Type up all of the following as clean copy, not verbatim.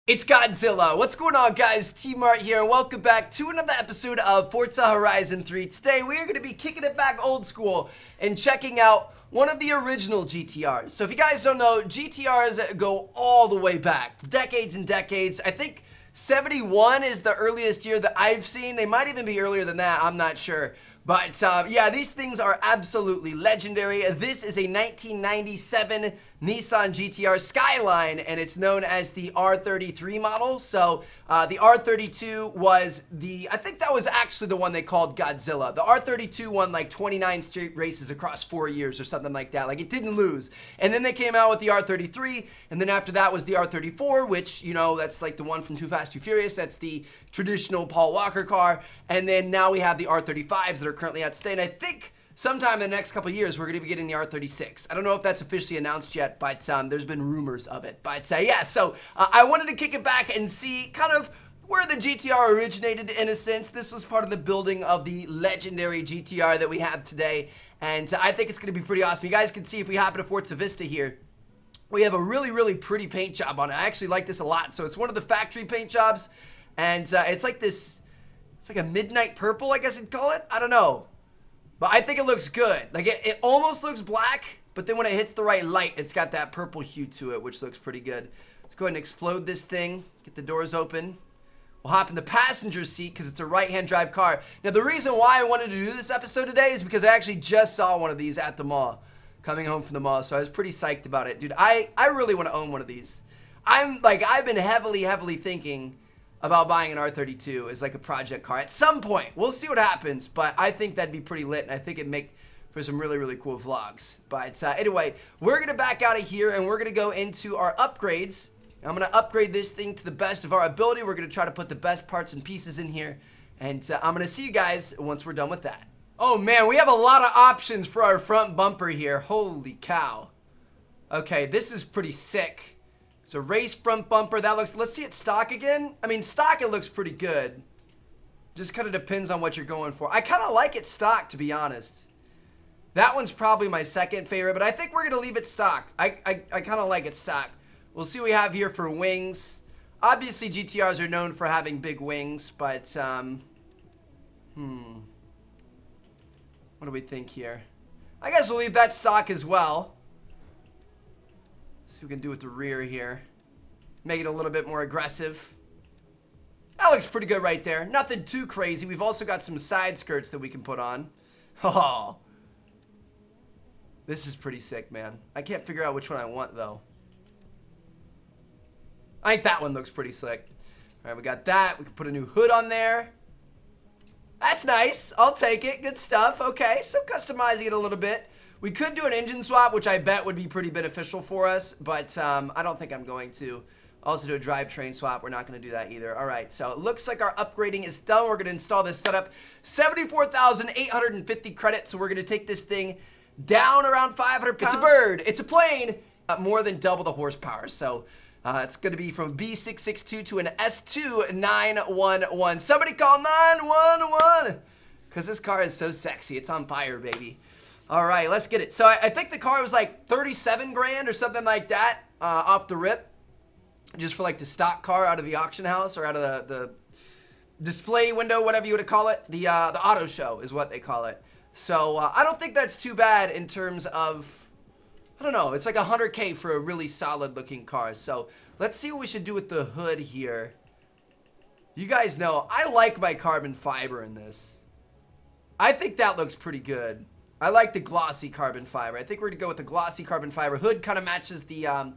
It's Godzilla. What's going on, guys? T-Mart here, and welcome back to another episode of Forza Horizon 3. Today, we are going to be kicking it back old school and checking out one of the original GTRs. So if you guys don't know, GTRs go all the way back, decades and decades. I think 71 is the earliest year that I've seen. They might even be earlier than that, I'm not sure. But yeah, these things are absolutely legendary. This is a 1997 Nissan GTR Skyline, and it's known as the R33 model. So the R32 was I think that was actually the one they called Godzilla. The R32 won like 29 straight races across 4 years or something like that. Like, it didn't lose. And then they came out with the R33, and then after that was the R34, which, you know, that's like the one from Too Fast, Too Furious. That's the traditional Paul Walker car. And then now we have the R35s that are currently at stay. And I think sometime in the next couple of years, we're going to be getting the R36. I don't know if that's officially announced yet, but there's been rumors of it. But yeah, so I wanted to kick it back and see kind of where the GTR originated in a sense. This was part of the building of the legendary GTR that we have today. And I think it's going to be pretty awesome. You guys can see if we happen to Forza Vista here, we have a really, really pretty paint job on it. I actually like this a lot. So it's one of the factory paint jobs. And it's like this, it's like a midnight purple, I guess you'd call it. I don't know. But I think it looks good. Like, it almost looks black, but then when it hits the right light, it's got that purple hue to it, which looks pretty good. Let's go ahead and explode this thing. Get the doors open. We'll hop in the passenger seat because it's a right-hand drive car. Now, the reason why I wanted to do this episode today is because I actually just saw one of these at the mall, coming home from the mall, so I was pretty psyched about it. Dude, I really want to own one of these. I've been heavily thinking about buying an R32 as like a project car at some point. We'll see what happens, but I think that'd be pretty lit, and I think it'd make for some really, really cool vlogs. But anyway, we're going to back out of here, and we're going to go into our upgrades. I'm going to upgrade this thing to the best of our ability. We're going to try to put the best parts and pieces in here, and I'm going to see you guys once we're done with that. Oh, man, we have a lot of options for our front bumper here. Holy cow. Okay, this is pretty sick. It's a race front bumper. That looks, let's see it stock again. I mean, stock, it looks pretty good. Just kind of depends on what you're going for. I kind of like it stock, to be honest. That one's probably my second favorite, but I think we're going to leave it stock. I kind of like it stock. We'll see what we have here for wings. Obviously, GTRs are known for having big wings, but, what do we think here? I guess we'll leave that stock as well. See what we can do with the rear here. Make it a little bit more aggressive. That looks pretty good right there. Nothing too crazy. We've also got some side skirts that we can put on. Oh. This is pretty sick, man. I can't figure out which one I want, though. I think that one looks pretty slick. All right, we got that. We can put a new hood on there. That's nice. I'll take it. Good stuff. Okay, so customizing it a little bit. We could do an engine swap, which I bet would be pretty beneficial for us, but I don't think I'm going to. Also do a drivetrain swap. We're not going to do that either. All right, so it looks like our upgrading is done. We're going to install this setup. 74,850 credits, so we're going to take this thing down around 500 pounds. It's a bird. It's a plane. More than double the horsepower, so it's going to be from B662 to an S2 911. Somebody call 911 because this car is so sexy. It's on fire, baby. All right, let's get it. So I think the car was like 37 grand or something like that off the rip. Just for like the stock car out of the auction house or out of the display window, whatever you would call it. The auto show is what they call it. So I don't think that's too bad in terms of, I don't know, it's like 100K for a really solid looking car. So let's see what we should do with the hood here. You guys know, I like my carbon fiber in this. I think that looks pretty good. I like the glossy carbon fiber. I think we're going to go with the glossy carbon fiber. Hood kind of matches the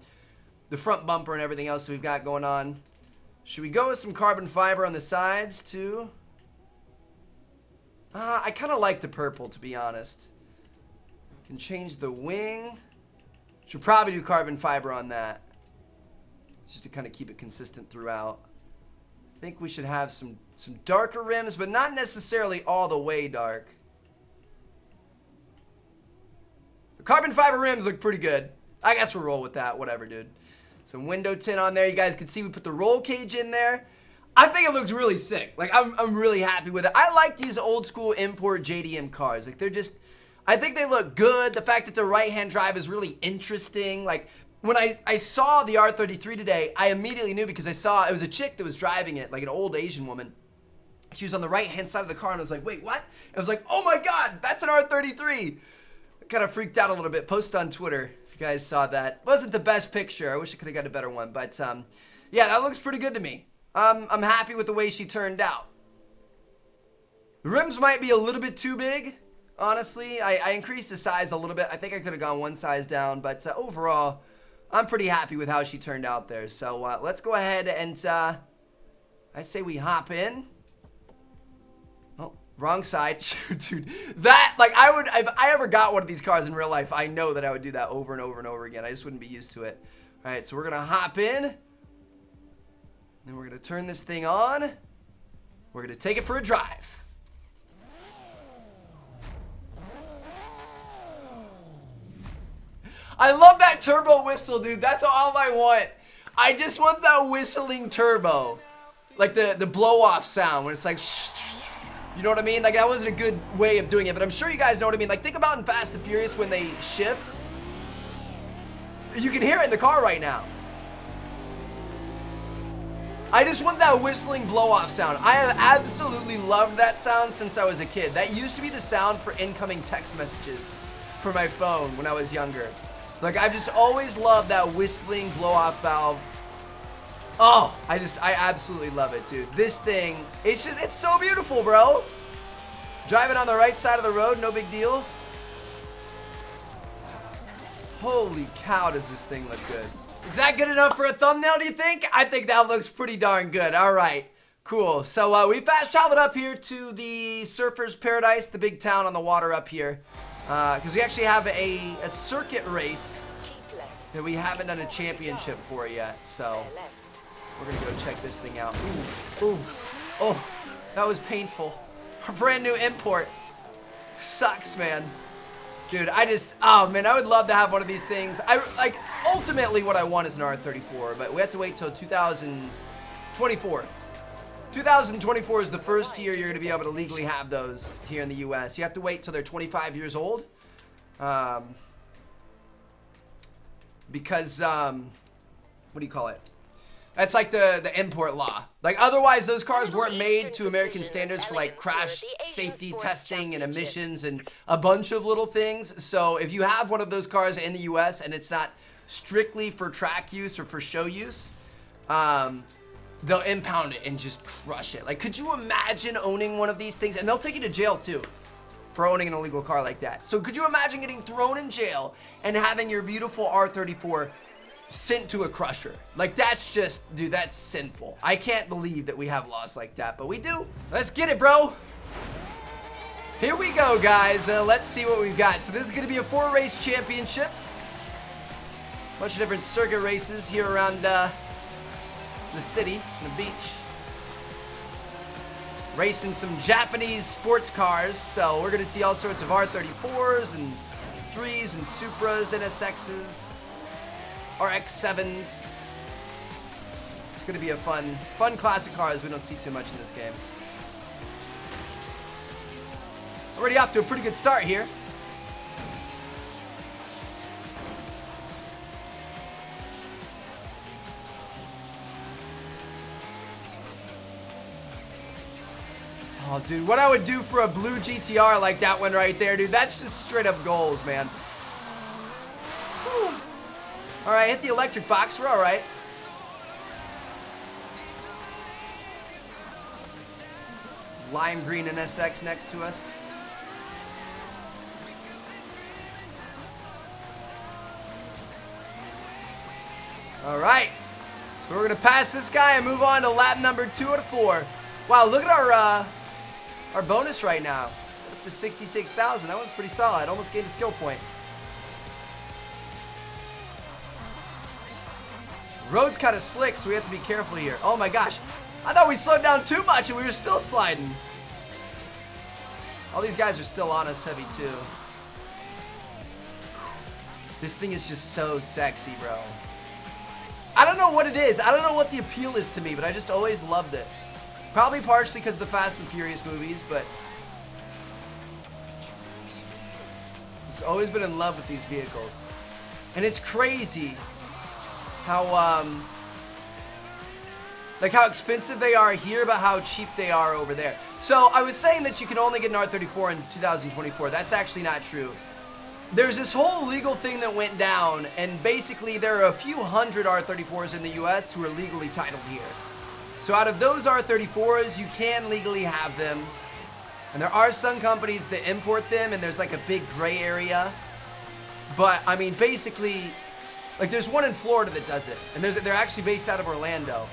front bumper and everything else we've got going on. Should we go with some carbon fiber on the sides too? I kind of like the purple, to be honest. Can change the wing. Should probably do carbon fiber on that. Just to kind of keep it consistent throughout. I think we should have some darker rims, but not necessarily all the way dark. Carbon fiber rims look pretty good. I guess we'll roll with that. Whatever, dude. Some window tint on there. You guys can see we put the roll cage in there. I think it looks really sick. Like, I'm really happy with it. I like these old school import JDM cars. Like, they're just, I think they look good. The fact that the right-hand drive is really interesting. Like, when I saw the R33 today, I immediately knew because I saw it was a chick that was driving it, like an old Asian woman. She was on the right-hand side of the car, and I was like, wait, what? And I was like, oh my God, that's an R33. I kind of freaked out a little bit. Post on Twitter if you guys saw that. Wasn't the best picture. I wish I could have got a better one. But yeah, that looks pretty good to me. I'm happy with the way she turned out. The rims might be a little bit too big, honestly. I increased the size a little bit. I think I could have gone one size down, but overall, I'm pretty happy with how she turned out there. So let's go ahead and I say we hop in. Oh, wrong side. Dude, that, like, if I ever got one of these cars in real life, I know that I would do that over and over and over again. I just wouldn't be used to it. All right, so we're going to hop in. Then we're going to turn this thing on. We're going to take it for a drive. I love that turbo whistle, dude. That's all I want. I just want that whistling turbo. Like the blow-off sound when it's like, you know what I mean? Like, that wasn't a good way of doing it, but I'm sure you guys know what I mean. Like, think about in Fast and Furious when they shift. You can hear it in the car right now. I just want that whistling blow-off sound. I have absolutely loved that sound since I was a kid. That used to be the sound for incoming text messages for my phone when I was younger. Like, I've just always loved that whistling blow-off valve. Oh, I absolutely love it, dude. This thing, it's so beautiful, bro. Driving on the right side of the road, no big deal. Holy cow, does this thing look good. Is that good enough for a thumbnail, do you think? I think that looks pretty darn good. All right, cool. So we fast traveled up here to the Surfer's Paradise, the big town on the water up here. Because we actually have a circuit race that we haven't done a championship for yet. So we're going to go check this thing out. Ooh, ooh, oh, that was painful. Our brand new import. Sucks, man. Dude, oh man, I would love to have one of these things. Ultimately what I want is an R34, but we have to wait till 2024. 2024 is the first year you're going to be able to legally have those here in the US. You have to wait till they're 25 years old. Because, what do you call it? That's like the import law. Like, otherwise those cars weren't made to American standards for like crash safety testing and emissions and a bunch of little things. So if you have one of those cars in the US and it's not strictly for track use or for show use, they'll impound it and just crush it. Like, could you imagine owning one of these things? And they'll take you to jail too for owning an illegal car like that. So could you imagine getting thrown in jail and having your beautiful R34 sent to a crusher? Like, that's just, dude, that's sinful. I can't believe that we have laws like that, but we do. Let's get it, bro. Here we go, guys. Let's see what we've got. So this is going to be a 4-race championship. Bunch of different circuit races here around the city and the beach. Racing some Japanese sports cars. So we're going to see all sorts of R34s and 3s and Supras, NSXs. RX-7s. It's going to be a fun classic cars we don't see too much in this game. Already off to a pretty good start here. Oh, dude, what I would do for a blue GTR like that one right there, dude, that's just straight up goals, man. Whew. All right, hit the electric box. We're all right. Lime green NSX next to us. All right. So we're going to pass this guy and move on to lap number 2 out of 4. Wow, look at our bonus right now. Up to 66,000. That was pretty solid. Almost gained a skill point. Road's kind of slick, so we have to be careful here. Oh my gosh. I thought we slowed down too much and we were still sliding. All these guys are still on us heavy too. This thing is just so sexy, bro. I don't know what it is. I don't know what the appeal is to me, but I just always loved it. Probably partially because of the Fast and Furious movies, but I've always been in love with these vehicles. And it's crazy like how expensive they are here, but how cheap they are over there. So I was saying that you can only get an R34 in 2024. That's actually not true. There's this whole legal thing that went down, and basically there are a few hundred R34s in the US who are legally titled here. So out of those R34s, you can legally have them. And there are some companies that import them, and there's like a big gray area. But I mean, basically, like there's one in Florida that does it, and they're actually based out of Orlando.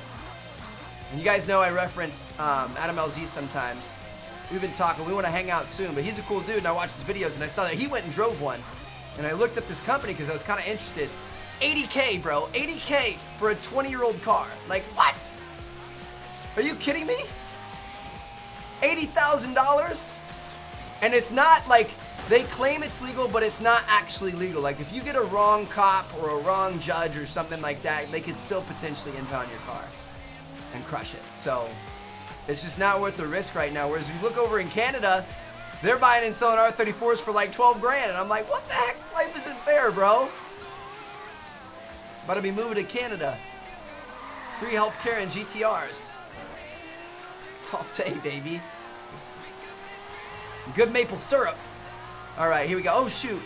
And you guys know I reference Adam LZ sometimes. We've been talking, we want to hang out soon, but he's a cool dude, and I watched his videos, and I saw that he went and drove one. And I looked up this company because I was kind of interested. 80K, bro, 80K for a 20-year-old car. Like, what? Are you kidding me? $80,000? And it's not like, they claim it's legal, but it's not actually legal. Like, if you get a wrong cop or a wrong judge or something like that, they could still potentially impound your car and crush it. So it's just not worth the risk right now. Whereas if you look over in Canada, they're buying and selling R34s for like 12 grand. And I'm like, what the heck? Life isn't fair, bro. About to be moving to Canada. Free healthcare and GTRs. All day, baby. Good maple syrup. All right, here we go. Oh, shoot.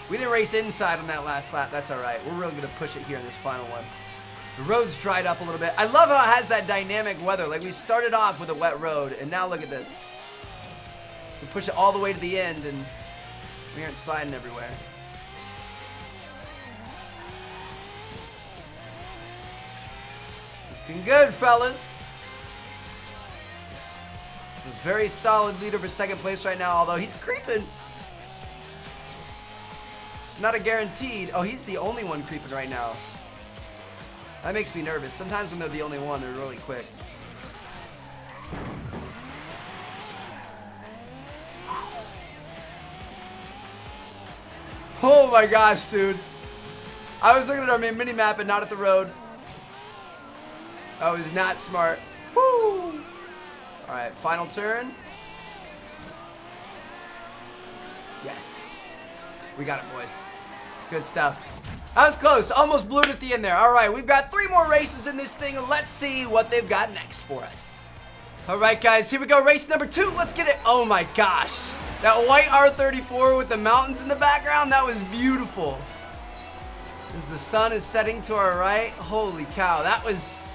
We didn't race inside on that last lap. That's all right. We're really going to push it here in this final one. The road's dried up a little bit. I love how it has that dynamic weather. Like, we started off with a wet road, and now look at this. We push it all the way to the end, and we aren't sliding everywhere. Looking good, fellas. Very solid leader for second place right now, although he's creeping. It's not a guaranteed. Oh, he's the only one creeping right now. That makes me nervous. Sometimes when they're the only one, they're really quick. Oh my gosh, dude. I was looking at our mini map and not at the road. That was not smart. Woo! All right, final turn. Yes. We got it, boys. Good stuff. That was close. Almost blew it at the end there. All right, we've got 3 more races in this thing, and let's see what they've got next for us. All right, guys, here we go. Race number 2. Let's get it. Oh, my gosh. That white R34 with the mountains in the background, that was beautiful. As the sun is setting to our right. Holy cow, that was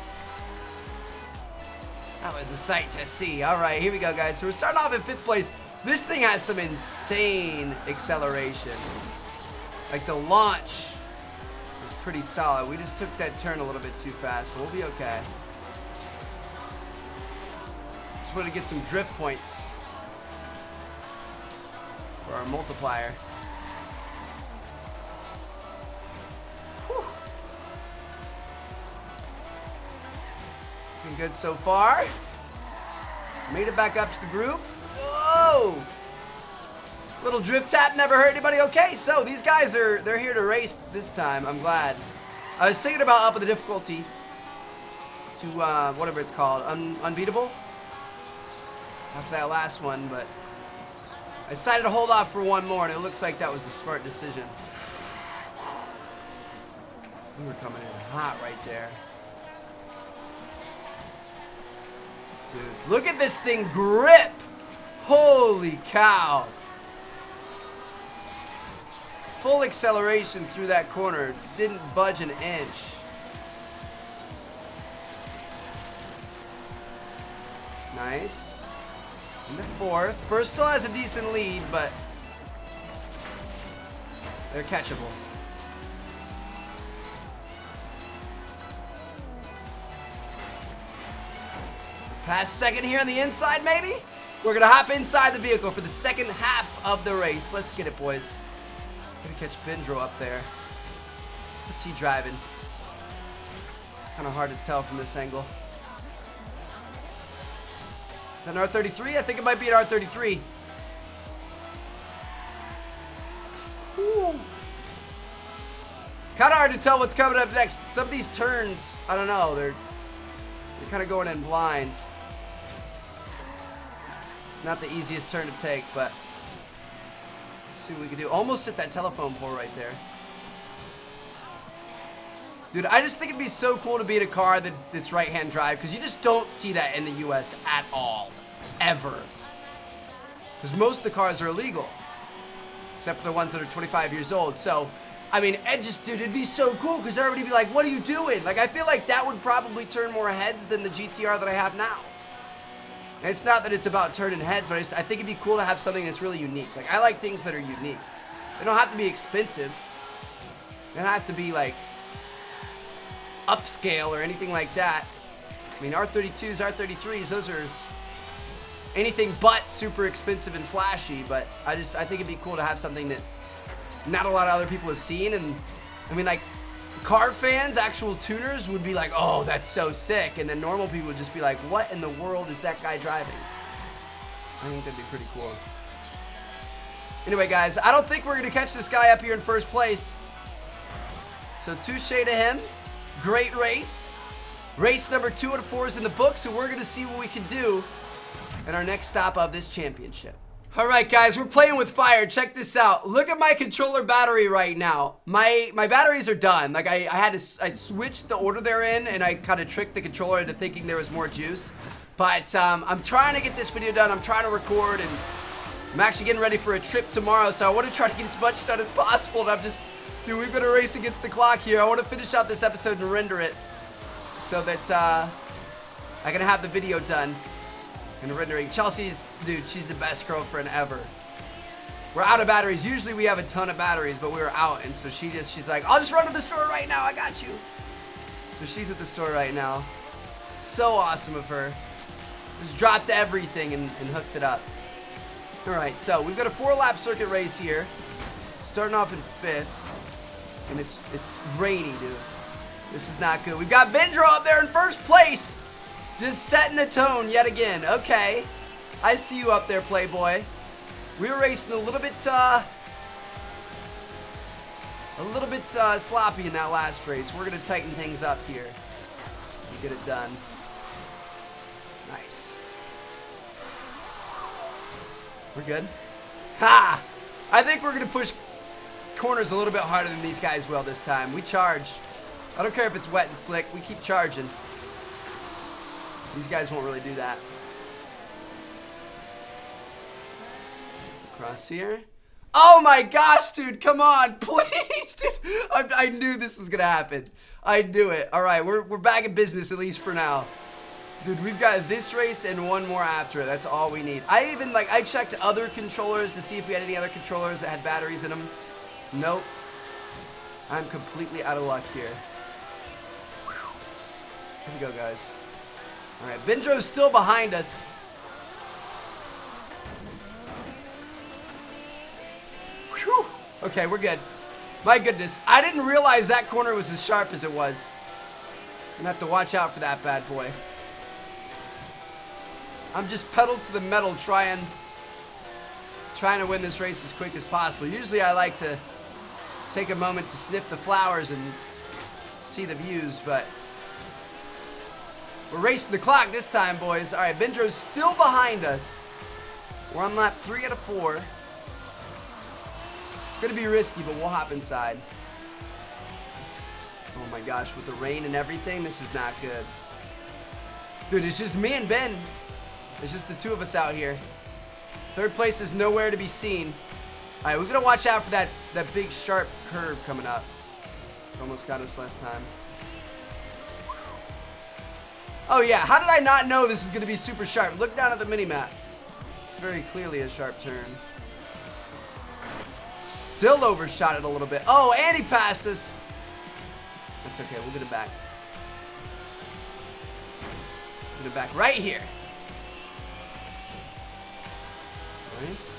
a sight to see. All right, here we go, guys. So we're starting off in 5th place. This thing has some insane acceleration. Like, the launch is pretty solid. We just took that turn a little bit too fast, but we'll be okay. Just wanted to get some drift points for our multiplier. Whew. Looking good so far. Made it back up to the group. Whoa! Little drift tap never hurt anybody. Okay, so these guys they're here to race this time. I'm glad. I was thinking about upping the difficulty to whatever it's called, unbeatable. After that last one, but I decided to hold off for one more, and it looks like that was a smart decision. We were coming in hot right there. Dude, look at this thing grip. Holy cow. Full acceleration through that corner. Didn't budge an inch. Nice. Into 4th. First still has a decent lead, but they're catchable. Past 2nd here on the inside, maybe? We're going to hop inside the vehicle for the 2nd half of the race. Let's get it, boys. Gonna catch Bindro up there. What's he driving? Kind of hard to tell from this angle. Is that an R33? I think it might be an R33. Kind of hard to tell what's coming up next. Some of these turns, I don't know, they're kind of going in blind. It's not the easiest turn to take, but let's see what we can do. Almost hit that telephone pole right there. Dude, I just think it'd be so cool to be in a car that's right-hand drive, because you just don't see that in the US at all. Ever. Because most of the cars are illegal. Except for the ones that are 25 years old. So, I mean, dude, it'd be so cool, because everybody would be like, what are you doing? Like, I feel like that would probably turn more heads than the GTR that I have now. And it's not that it's about turning heads, but I think it'd be cool to have something that's really unique. Like, I like things that are unique. They don't have to be expensive. They don't have to be, like, upscale or anything like that. I mean, R32s, R33s, those are anything but super expensive and flashy, but I think it'd be cool to have something that not a lot of other people have seen. And I mean, like, car fans, actual tuners would be like, oh, that's so sick, and then normal people would just be like, what in the world is that guy driving? I think that'd be pretty cool. Anyway, guys, I don't think we're gonna catch this guy up here in first place, so touche to him. Great race. Race number 2 out of 4 is in the book, so we're going to see what we can do in our next stop of this championship. Alright, guys, we're playing with fire. Check this out. Look at my controller battery right now. My batteries are done. Like, I switched the order they're in, and I kind of tricked the controller into thinking there was more juice. But I'm trying to get this video done. I'm trying to record, and I'm actually getting ready for a trip tomorrow, so I want to try to get as much done as possible, and dude, we've got a race against the clock here. I want to finish out this episode and render it so that I can have the video done and rendering. Chelsea's, dude, she's the best girlfriend ever. We're out of batteries. Usually we have a ton of batteries, but we were out, and so she's like, I'll just run to the store right now. I got you. So she's at the store right now. So awesome of her. Just dropped everything and hooked it up. All right, so we've got a 4-lap circuit race here, starting off in 5th. And it's rainy, dude. This is not good. We've got Bendro up there in first place. Just setting the tone yet again. Okay. I see you up there, Playboy. We were racing a little bit sloppy in that last race. We're going to tighten things up here and get it done. Nice. We're good. Ha! I think we're going to push corners a little bit harder than these guys will this time. We charge. I don't care if it's wet and slick. We keep charging. These guys won't really do that. Across here. Oh my gosh, dude. Come on. Please, dude. I knew this was going to happen. I knew it. All right. We're back in business, at least for now. Dude, we've got this race and one more after it. That's all we need. I checked other controllers to see if we had any other controllers that had batteries in them. Nope. I'm completely out of luck here. Here we go, guys. Alright, Bendro's still behind us. Whew. Okay, we're good. My goodness. I didn't realize that corner was as sharp as it was. I'm gonna have to watch out for that bad boy. I'm just pedal to the metal trying to win this race as quick as possible. Usually I like to take a moment to sniff the flowers and see the views, but we're racing the clock this time, boys. All right, Bendro's still behind us. We're on lap 3 out of 4. It's gonna be risky, but we'll hop inside. Oh my gosh, with the rain and everything, this is not good. Dude, it's just me and Ben. It's just the two of us out here. Third place is nowhere to be seen. All right, we're gonna watch out for that big sharp curve coming up. Almost got us last time. Oh yeah, how did I not know this is gonna be super sharp? Look down at the mini-map. It's very clearly a sharp turn. Still overshot it a little bit. Oh, and he passed us. That's okay, we'll get it back. Get it back right here. Nice.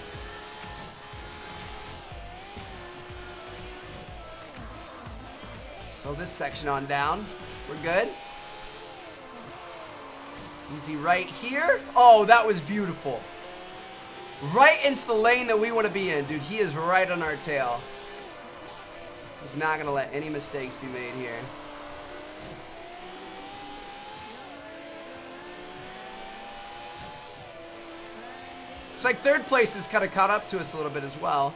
So this section on down. We're good. Easy right here. Oh, that was beautiful. Right into the lane that we want to be in. Dude, he is right on our tail. He's not going to let any mistakes be made here. It's like third place has kind of caught up to us a little bit as well.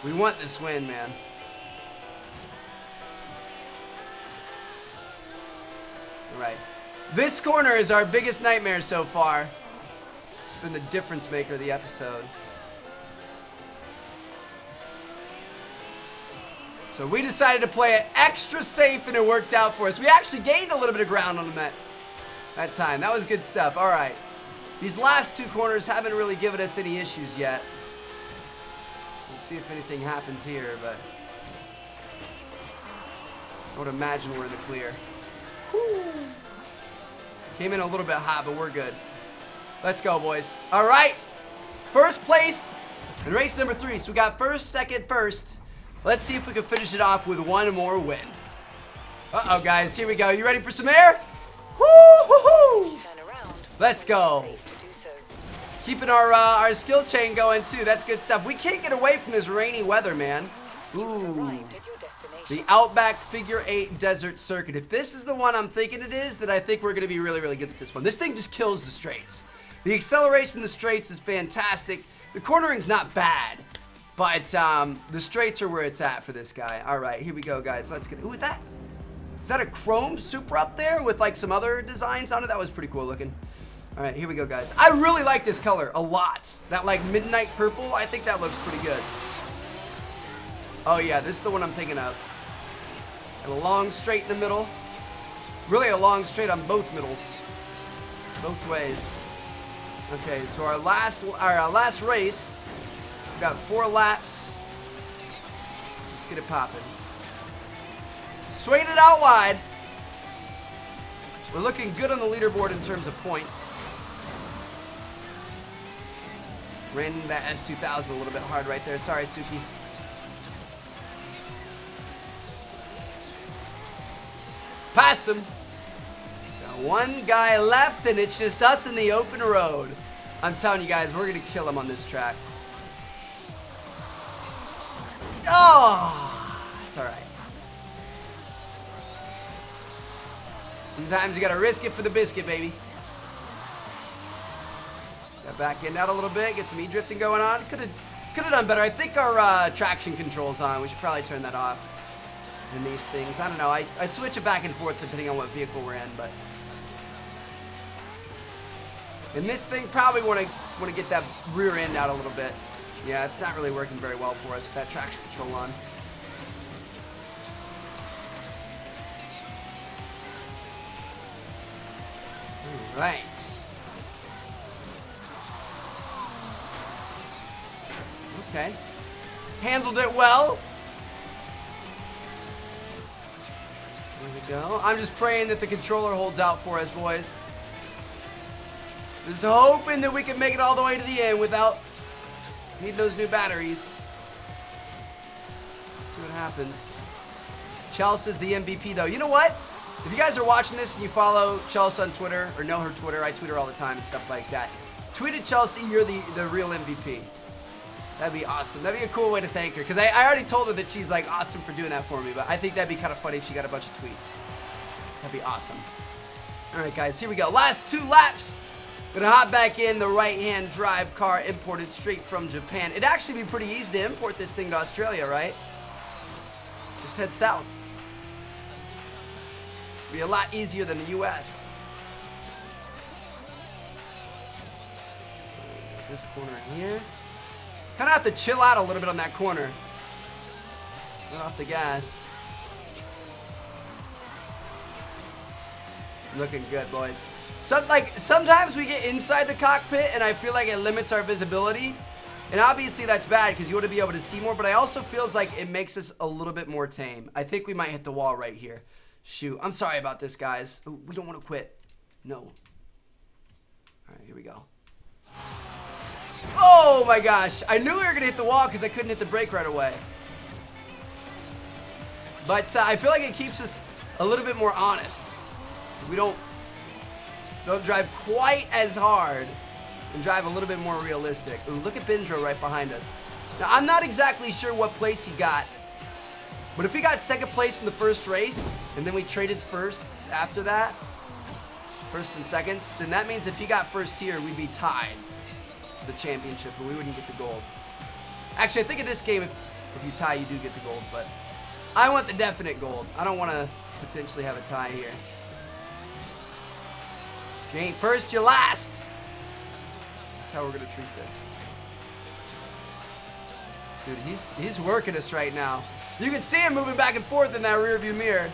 We want this win, man. All right. This corner is our biggest nightmare so far. It's been the difference maker of the episode. So we decided to play it extra safe, and it worked out for us. We actually gained a little bit of ground on them that time. That was good stuff. All right. These last two corners haven't really given us any issues yet. We'll see if anything happens here, but I would imagine we're in the clear. Whew. Came in a little bit hot, but we're good. Let's go, boys. All right. First place in race number 3. So we got first, second, first. Let's see if we can finish it off with one more win. Uh-oh, guys. Here we go. You ready for some air? Woo-hoo-hoo! Let's go. Keeping our skill chain going, too. That's good stuff. We can't get away from this rainy weather, man. Ooh. The Outback Figure 8 Desert Circuit. If this is the one I'm thinking it is, then I think we're going to be really, really good at this one. This thing just kills the straights. The acceleration in the straights is fantastic. The cornering's not bad, but the straights are where it's at for this guy. All right, here we go, guys. Let's get... Ooh, is that a chrome Supra up there with like some other designs on it? That was pretty cool looking. All right, here we go, guys. I really like this color a lot. That like midnight purple, I think that looks pretty good. Oh yeah, this is the one I'm thinking of. And a long straight in the middle. Really a long straight on both middles. Both ways. Okay, so our last race, we've got 4 laps. Let's get it popping. Swinging it out wide. We're looking good on the leaderboard in terms of points. Ran into that S2000 a little bit hard right there. Sorry, Suki. Passed him. Got one guy left, and it's just us in the open road. I'm telling you guys, we're going to kill him on this track. Oh, that's all right. Sometimes you got to risk it for the biscuit, baby. Got back in out a little bit, get some e-drifting going on. Could have done better. I think our traction control's on. We should probably turn that off. In these things, I don't know. I switch it back and forth depending on what vehicle we're in, but in this thing, probably want to get that rear end out a little bit. Yeah, it's not really working very well for us with that traction control on. All right. Okay. Handled it well. There we go. I'm just praying that the controller holds out for us, boys. Just hoping that we can make it all the way to the end without needing those new batteries. See what happens. Chelsea's the MVP, though. You know what? If you guys are watching this and you follow Chelsea on Twitter, or know her Twitter, I tweet her all the time and stuff like that. Tweet at Chelsea, you're the real MVP. That'd be awesome. That'd be a cool way to thank her. Because I already told her that she's like awesome for doing that for me. But I think that'd be kind of funny if she got a bunch of tweets. That'd be awesome. All right, guys. Here we go. Last 2 laps. Gonna hop back in the right-hand drive car imported straight from Japan. It'd actually be pretty easy to import this thing to Australia, right? Just head south. It'd be a lot easier than the U.S. This corner here. Kind of have to chill out a little bit on that corner. Let off the gas. Looking good, boys. Sometimes we get inside the cockpit and I feel like it limits our visibility. And obviously that's bad because you want to be able to see more, but I also feels like it makes us a little bit more tame. I think we might hit the wall right here. Shoot, I'm sorry about this, guys. Ooh, we don't want to quit. No. All right, here we go. Oh my gosh, I knew we were gonna hit the wall because I couldn't hit the brake right away. But I feel like it keeps us a little bit more honest. We don't drive quite as hard and drive a little bit more realistic. Ooh, look at Bindro right behind us. Now, I'm not exactly sure what place he got, but if he got second place in the first race and then we traded firsts after that, first and seconds, then that means if he got first here, we'd be tied for the championship, but we wouldn't get the gold. Actually, I think in this game, if you tie, you do get the gold, but I want the definite gold. I don't want to potentially have a tie here. You ain't first, you last. That's how we're gonna treat this. Dude, he's working us right now. You can see him moving back and forth in that rear view mirror.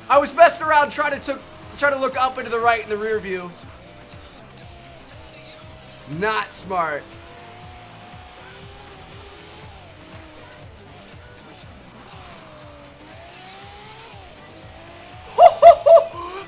I was messing around trying to look up into the right in the rear view. Not smart.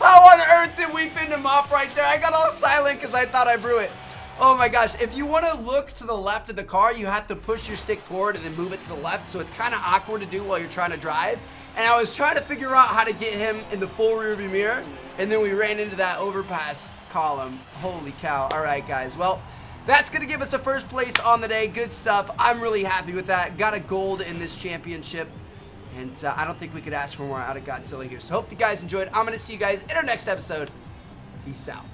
How on earth did we fend him off right there? I got all silent because I thought I blew it. Oh my gosh. If you want to look to the left of the car, you have to push your stick forward and then move it to the left. So it's kind of awkward to do while you're trying to drive. And I was trying to figure out how to get him in the full rearview mirror. And then we ran into that overpass column. Holy cow. All right, guys. Well, that's going to give us a first place on the day. Good stuff. I'm really happy with that. Got a gold in this championship. And I don't think we could ask for more out of Godzilla here. So hope you guys enjoyed. I'm going to see you guys in our next episode. Peace out.